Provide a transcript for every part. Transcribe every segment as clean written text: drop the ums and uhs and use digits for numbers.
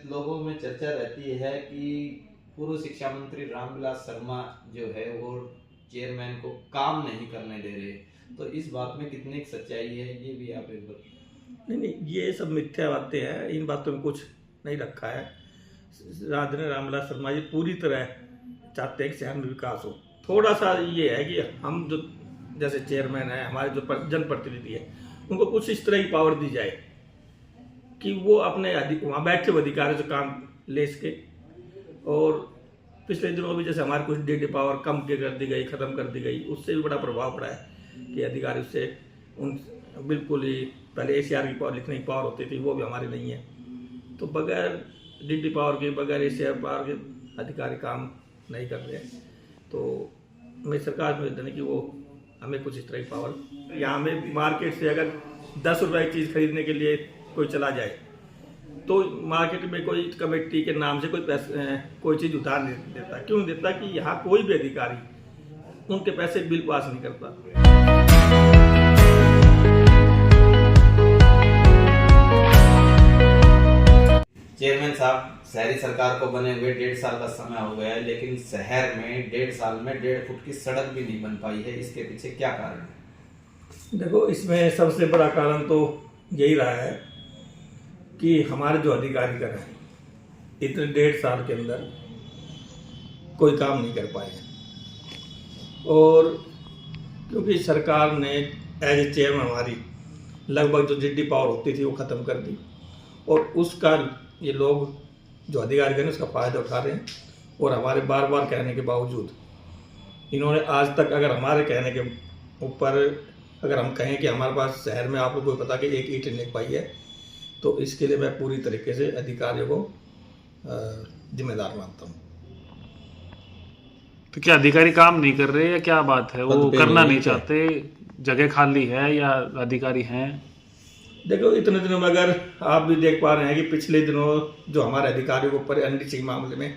लोगों में चर्चा रहती है कि पूर्व शिक्षा मंत्री रामविलास शर्मा जो है वो चेयरमैन को काम नहीं करने दे रहे, तो इस बात में कितनी सच्चाई है ये भी आप एक बार। नहीं, ये सब मिथ्या बातें हैं, इन बातों में कुछ नहीं रखा है। आदरणीय रामविलास शर्मा जी पूरी तरह चाहते हैं कि शहर में विकास हो। थोड़ा सा ये है कि हम जो जैसे चेयरमैन है, हमारे जो जनप्रतिनिधि है, उनको कुछ इस तरह की पावर दी जाए कि वो अपने वहाँ बैठे हुए अधिकारियों से काम ले सके। और पिछले दिनों भी जैसे हमारे कुछ डीडी पावर कम कर दी गई, ख़त्म कर दी गई, उससे भी बड़ा प्रभाव पड़ा है कि अधिकारी उससे उन बिल्कुल ही पहले ACR की पावर लिखने की पावर होती थी, वो भी हमारी नहीं है। तो बगैर डीडी पावर के, बगैर ACR पावर के अधिकारी काम नहीं कर रहे हैं। तो मेरी सरकार में निवेदन है कि वो हमें कुछ इस तरह की पावर, या हमें मार्केट से अगर 10 रुपये की चीज़ खरीदने के लिए कोई चला जाए तो मार्केट में कोई कमेटी के नाम से कोई चीज़ उधार नहीं देता। क्यों नहीं देता? कि यहाँ कोई भी अधिकारी उनके पैसे बिल पास नहीं करता। चेयरमैन साहब शहरी सरकार को बने हुए 1.5 साल का समय हो गया है, लेकिन शहर में 1.5 साल में 1.5 फुट की सड़क भी नहीं बन पाई है। इसके पीछे क्या कारण है? देखो, इसमें सबसे बड़ा कारण तो यही रहा है कि हमारे जो अधिकारी कर रहे हैं इतने 1.5 साल के अंदर कोई काम नहीं कर पाए हैं। और क्योंकि सरकार ने एज ए चेयरमैन हमारी लगभग जो जिड्डी पावर होती थी वो ख़त्म कर दी, और उसका ये लोग जो अधिकारी हैं उसका फ़ायदा उठा रहे हैं। और हमारे बार बार कहने के बावजूद इन्होंने आज तक, अगर हमारे कहने के ऊपर अगर हम कहें कि हमारे पास शहर में आप लोगों को पता कि एक ईंट नहीं पाई है, तो इसके लिए मैं पूरी तरीके से अधिकारियों को जिम्मेदार मानता हूँ। तो क्या अधिकारी काम नहीं कर रहे या क्या बात है? वो करना नहीं चाहते, जगह खाली है या अधिकारी हैं? देखो, इतने दिनों में अगर आप भी देख पा रहे हैं कि पिछले दिनों जो हमारे अधिकारियों के ऊपर NDC मामले में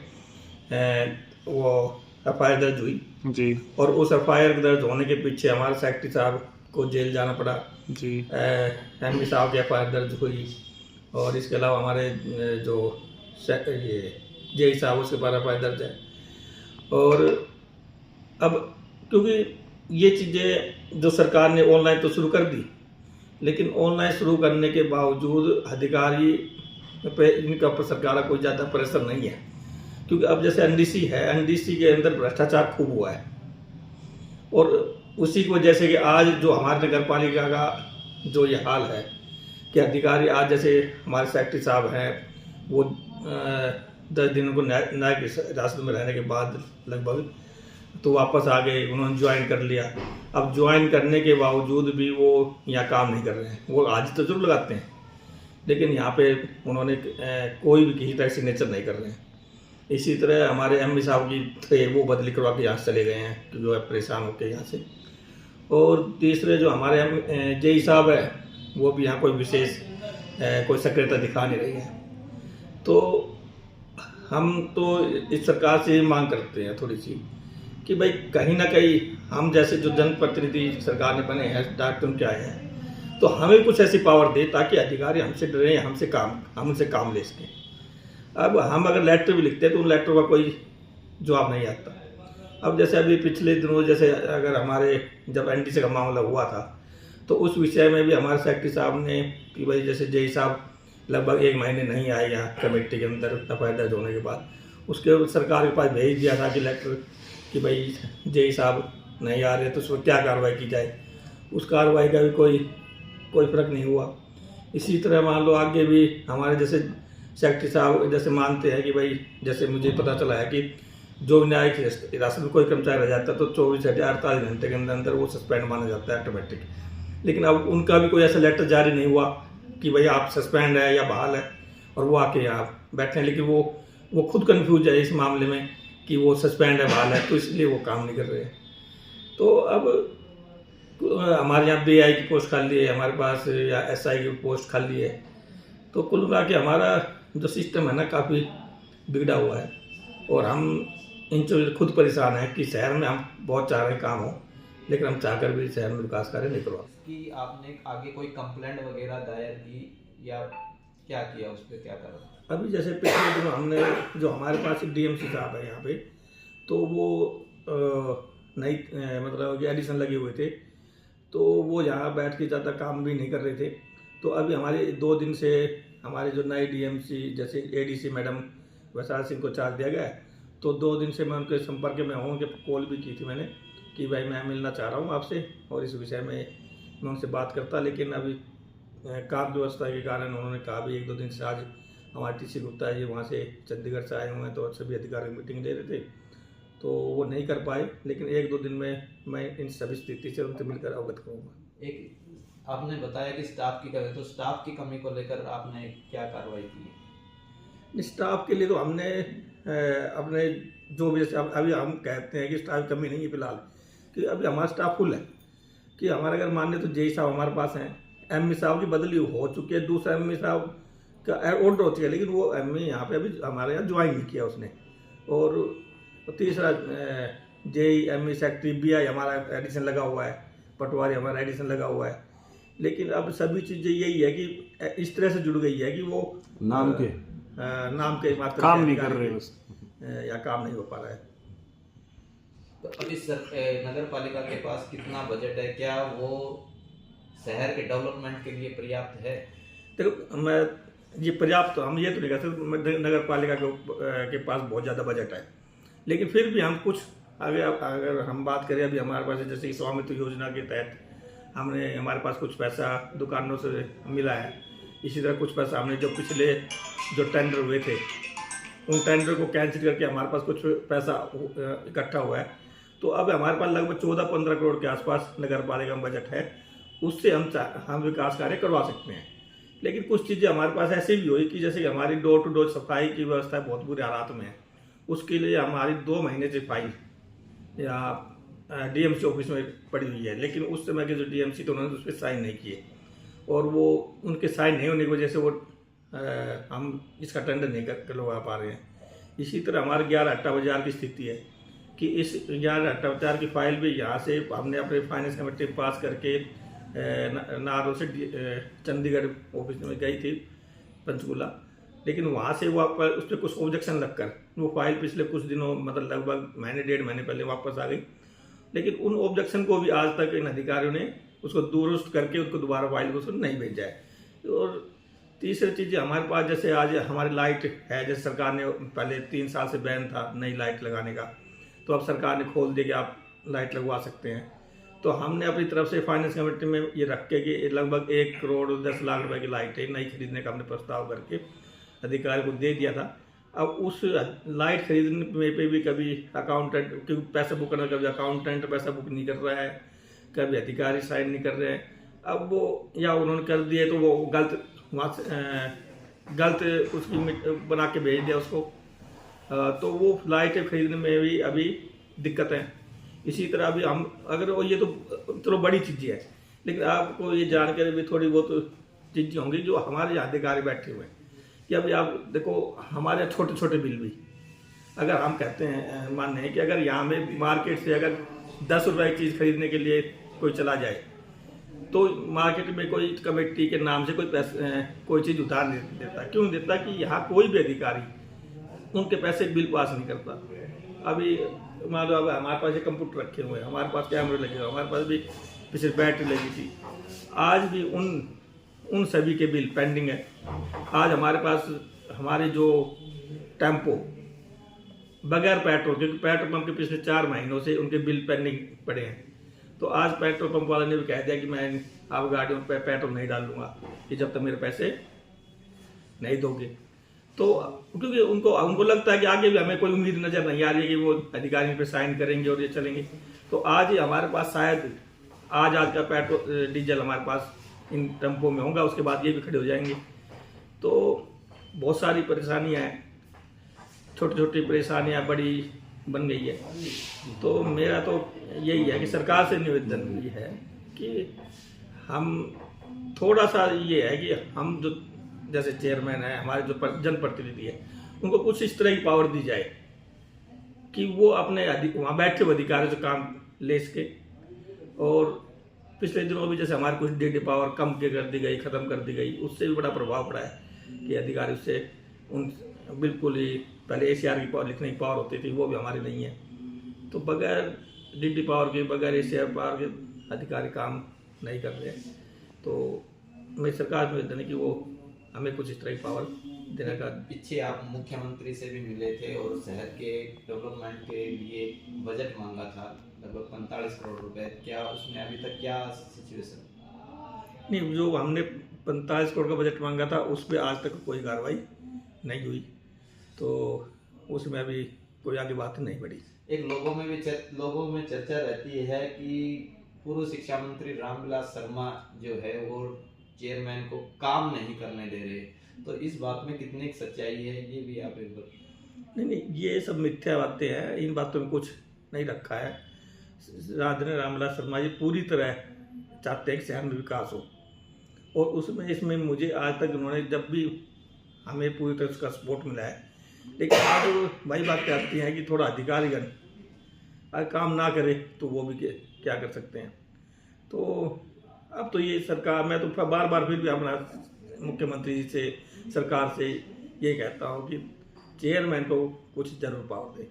वो FIR दर्ज हुई जी, और उस FIR दर्ज होने के पीछे हमारे सेक्रेटरी साहब को जेल जाना पड़ा जी, MD साहब की FIR दर्ज हुई, और इसके अलावा हमारे जो ये JE साहब उसके ऊपर FIR दर्ज है। और अब क्योंकि ये चीज़ें जो सरकार ने ऑनलाइन तो शुरू कर दी, लेकिन ऑनलाइन शुरू करने के बावजूद अधिकारी पे इनका पर सरकार का कोई ज़्यादा प्रेशर नहीं है। क्योंकि अब जैसे NDC है, NDC के अंदर भ्रष्टाचार खूब हुआ है, और उसी की वजह से कि आज जो हमारे नगर पालिका का जो ये हाल है कि अधिकारी आज जैसे हमारे सेक्रेटरी साहब हैं, वो 10 दिन को न्यायिक हिरासत में रहने के बाद लगभग तो वापस आ गए, उन्होंने ज्वाइन कर लिया। अब ज्वाइन करने के बावजूद भी वो यहाँ काम नहीं कर रहे हैं। वो आज तो जरूर लगाते हैं, लेकिन यहाँ पे उन्होंने कोई भी किसी तरह सिग्नेचर नहीं कर रहे हैं। इसी तरह हमारे MD साहब की थे, वो बदली करवा के यहाँ से चले गए हैं, जो है परेशान होकर यहाँ से। और तीसरे जो हमारे JE साहब है, वो भी यहाँ कोई विशेष कोई सक्रियता दिखा नहीं रही है। तो हम तो इस सरकार से मांग करते हैं थोड़ी सी कि भाई कहीं ना कहीं हम जैसे जो जनप्रतिनिधि सरकार ने बने हैं, डॉक्टर उनके आए हैं, तो हमें कुछ ऐसी पावर दे ताकि अधिकारी हमसे डरे, हम उनसे काम ले सकें। अब हम अगर लेटर भी लिखते हैं तो उन लेटर का कोई जवाब नहीं आता। अब जैसे अभी पिछले दिनों जैसे अगर हमारे जब NDC का मामला हुआ था, तो उस विषय में भी हमारे सेक्रेटरी साहब ने कि भाई जैसे JE साहब लगभग 1 महीने नहीं आए यहाँ कमेटी के अंदर FIR दर्ज होने के बाद, उसके सरकार के पास भेज दिया था कि लेटर कि भाई JE साहब नहीं आ रहे तो उसमें क्या कार्रवाई की जाए। उस कार्रवाई का भी कोई फर्क नहीं हुआ। इसी तरह मान लो आगे भी हमारे जैसे सेक्रेटरी साहब जैसे मानते हैं कि भाई जैसे मुझे पता चला है कि जो न्यायिक हिरासत में कोई कर्मचारी रह जाता है तो 24 से 48 घंटे के अंदर अंदर वो सस्पेंड माना जाता है ऑटोमेटिक। लेकिन अब उनका भी कोई ऐसा लेटर जारी नहीं हुआ कि भाई आप सस्पेंड है या बहाल है और वो आके यहाँ बैठे हैं। लेकिन वो खुद कन्फ्यूज है इस मामले में कि वो सस्पेंड है, बहाल है, तो इसलिए वो काम नहीं कर रहे हैं। तो अब हमारे यहाँ BI की पोस्ट खाली है हमारे पास, या SI की पोस्ट खाली है। तो कुल मिला के हमारा जो सिस्टम है ना काफ़ी बिगड़ा हुआ है, और हम इन चीज़ों खुद परेशान हैं कि शहर में हम बहुत चाह रहे हैं काम हो, लेकिन हम चाहकर भी शहर में विकास कार्य नहीं करवा। कि आपने आगे कोई कंप्लेंट वगैरह दायर की या क्या किया, उस पर क्या करा? अभी जैसे पिछले दिनों हमने जो हमारे पास डीएमसी साहब है यहाँ पे, तो वो नई मतलब कि एडिशन लगे हुए थे, तो वो यहाँ बैठ के ज़्यादा काम भी नहीं कर रहे थे। तो अभी हमारे 2 दिन से हमारे जो नए डीएमसी जैसे एडीसी मैडम वैशाल सिंह को चार्ज दिया गया है, तो 2 दिन से मैं उनके संपर्क में हूँ। उनके कॉल भी की थी मैंने कि भाई मैं मिलना चाह रहा हूँ आपसे और इस विषय में मैं उनसे बात करता, लेकिन अभी काम व्यवस्था के कारण उन्होंने कहा भी 1-2 दिन से आज हमारे टीसी गुप्ता है, ये वहाँ से चंडीगढ़ से आए हुए हैं, तो सभी अधिकारी मीटिंग ले रहे थे, तो वो नहीं कर पाए। लेकिन 1-2 दिन में मैं इन सभी स्थिति से उनसे मिलकर अवगत करूँगा। एक आपने बताया कि स्टाफ की कमी, तो स्टाफ की कमी को लेकर आपने क्या कार्रवाई की? स्टाफ के लिए तो हमने अपने जो भी जैसे अभी हम कहते हैं कि स्टाफ की कमी नहीं है फिलहाल, कि अभी हमारा स्टाफ फुल है। कि हमारा अगर माने तो जेई साहब हमारे पास हैं, एमई साहब की बदली हो चुकी है, दूसरा एमई साहब का ऑर्डर होती है, लेकिन वो एमई यहाँ पे अभी हमारे यहाँ ज्वाइन नहीं किया उसने। और तीसरा जेई एमई सेक्रेटरी बीआई हमारा एडिशन लगा हुआ है, पटवारी हमारा एडिशन लगा हुआ है। लेकिन अब सभी चीज़ें यही है कि इस तरह से जुड़ गई है कि वो नाम के मात्र काम नहीं कर रहे या काम नहीं हो पा रहा है। तो अभी नगर पालिका के पास कितना बजट है? क्या वो शहर के डेवलपमेंट के लिए पर्याप्त है? देखो मैं ये पर्याप्त हम ये तो नहीं कह सकते नगर पालिका के पास बहुत ज़्यादा बजट है, लेकिन फिर भी हम कुछ अगर हम बात करें अभी हमारे पास जैसे कि स्वामित्व योजना के तहत हमारे पास कुछ पैसा दुकानों से मिला है। इसी तरह कुछ पैसा हमने जो पिछले जो टेंडर हुए थे उन टेंडर को कैंसिल करके हमारे पास कुछ पैसा इकट्ठा हुआ है। तो अब हमारे पास लगभग 14-15 करोड़ के आसपास नगर पालिका में बजट है, उससे हम विकास कार्य करवा सकते हैं। लेकिन कुछ चीज़ें हमारे पास ऐसी भी हुई कि जैसे कि हमारी डोर टू डोर सफाई की व्यवस्था बहुत बुरे हालात में है, उसके लिए हमारी 2 महीने से फाइल या डीएमसी ऑफिस में पड़ी हुई है, लेकिन उस समय के जो डीएमसी थे उन्होंने उस पर साइन नहीं किए, और वो उनके साइन नहीं होने की वजह से वो हम इसका टेंडर नहीं करवा पा रहे हैं। इसी तरह हमारे 11 अट्टा बाजार की स्थिति है कि इस 11 अट्टा बाजार की फाइल भी यहाँ से हमने अपने फाइनेंस कमेटी पास करके नारों से चंडीगढ़ ऑफिस में गई थी पंचकूला, लेकिन वहाँ से वो उस पर कुछ ऑब्जेक्शन लगकर वो फाइल पिछले कुछ दिनों मतलब लगभग महीने 1.5 महीने पहले वापस आ गई। लेकिन उन ऑब्जेक्शन को भी आज तक इन अधिकारियों ने उसको दुरुस्त करके उनको दोबारा फाइल को नहीं भेजा है। और तीसरी चीज़ हमारे पास जैसे आज हमारी लाइट है, जैसे सरकार ने पहले 3 साल से बैन था नई लाइट लगाने का, तो अब सरकार ने खोल दिया कि आप लाइट लगवा सकते हैं। तो हमने अपनी तरफ से फाइनेंस कमेटी में ये रख के कि लगभग 1 करोड़ 10 लाख रुपए की लाइटें नई खरीदने का हमने प्रस्ताव करके अधिकारी को दे दिया था। अब उस लाइट खरीदने में पे भी कभी अकाउंटेंट क्योंकि पैसा बुक करना, कभी अकाउंटेंट पैसा बुक नहीं कर रहा है, कभी अधिकारी साइन नहीं कर रहे हैं। अब वो या उन्होंने कर दिए तो वो गलत वहाँ से गलत उसकी बना के भेज दिया उसको, तो वो लाइटें खरीदने में भी अभी दिक्कत है। इसी तरह अभी हम अगर ये तो चलो बड़ी चीज़ें है, लेकिन आपको ये जानकारी भी थोड़ी बहुत चीज़ें होंगी जो हमारे यहाँ अधिकारी बैठे हुए हैं कि अभी आप देखो हमारे यहाँ छोटे छोटे बिल भी अगर हम कहते हैं मानने हैं कि अगर यहाँ में मार्केट से अगर 10 रुपये की चीज़ खरीदने के लिए कोई चला जाए तो मार्केट में कोई कमेटी के नाम से कोई चीज़ उधार नहीं देता। क्यों देता? कि यहाँ कोई भी अधिकारी उनके पैसे बिल पास नहीं करता। अभी मान लो अब हमारे पास ये कंप्यूटर रखे हुए हैं, हमारे पास कैमरे लगे हुए, हमारे पास भी पीछे बैटरी लगी थी, आज भी उन सभी के बिल पेंडिंग है। आज हमारे पास हमारे जो टेम्पो बगैर पेट्रोल, क्योंकि पेट्रोल पंप के पिछले 4 महीनों से उनके बिल पेंडिंग पड़े हैं, तो आज पेट्रोल पंप वाले ने भी कह दिया कि मैं आप गाड़ियों पर पेट्रोल नहीं डालूंगा कि जब तक मेरे पैसे नहीं दोगे। तो क्योंकि उनको लगता है कि आगे भी हमें कोई उम्मीद नजर नहीं आ रही है कि वो अधिकारी पे साइन करेंगे और ये चलेंगे। तो आज ही हमारे पास शायद आज का पेट्रोल डीजल हमारे पास इन टेम्पो में होगा, उसके बाद ये भी खड़े हो जाएंगे। तो बहुत सारी परेशानियाँ हैं, छोटी छोटी परेशानियाँ बड़ी बन गई है। तो मेरा तो यही है कि सरकार से निवेदन ये है कि हम थोड़ा सा ये है कि हम जो जैसे चेयरमैन है, हमारे जो जनप्रतिनिधि है, उनको कुछ इस तरह की पावर दी जाए कि वो अपने वहाँ बैठे हुए अधिकारियों से काम ले सके। और पिछले दिनों भी जैसे हमारे कुछ डीडी पावर कम कर दी गई, ख़त्म कर दी गई, उससे भी बड़ा प्रभाव पड़ा है कि अधिकारी उससे उन बिल्कुल ही पहले ACR की पावर लिखने की पावर होती थी, वो भी हमारी नहीं है। तो बगैर DD पावर के, बगैर ACR पावर के अधिकारी काम नहीं कर रहे। तो मेरी सरकार में देने की वो हमें कुछ इस तरह की पावर देने का। पीछे आप मुख्यमंत्री से भी मिले थे और शहर के डेवलपमेंट के लिए बजट मांगा था लगभग 45 करोड़ रुपए। क्या उसमें अभी तक क्या सिचुएशन? नहीं, जो हमने 45 करोड़ का बजट मांगा था उस पर आज तक कोई कार्रवाई नहीं हुई, तो उसमें अभी कोई आगे बात नहीं बढ़ी। एक लोगों में चर्चा रहती है कि पूर्व शिक्षा मंत्री रामविलास शर्मा जो है वो चेयरमैन को काम नहीं करने दे रहे, तो इस बात में कितनी सच्चाई है ये भी आप एक बार। नहीं, ये सब मिथ्या बातें हैं, इन बातों में कुछ नहीं रखा है। राजन रामविलास शर्मा जी पूरी तरह चाहते हैं कि शहर में विकास हो, और उसमें इसमें मुझे आज तक उन्होंने जब भी हमें पूरी तरह उसका सपोर्ट मिला है। लेकिन आज वही बातें आती हैं कि थोड़ा अधिकारीगण अगर काम ना करे तो वो भी क्या कर सकते हैं। तो अब तो ये सरकार, मैं तो बार बार फिर भी अपना मुख्यमंत्री जी से, सरकार से ये कहता हूँ कि चेयरमैन को कुछ जरूर पावर दे।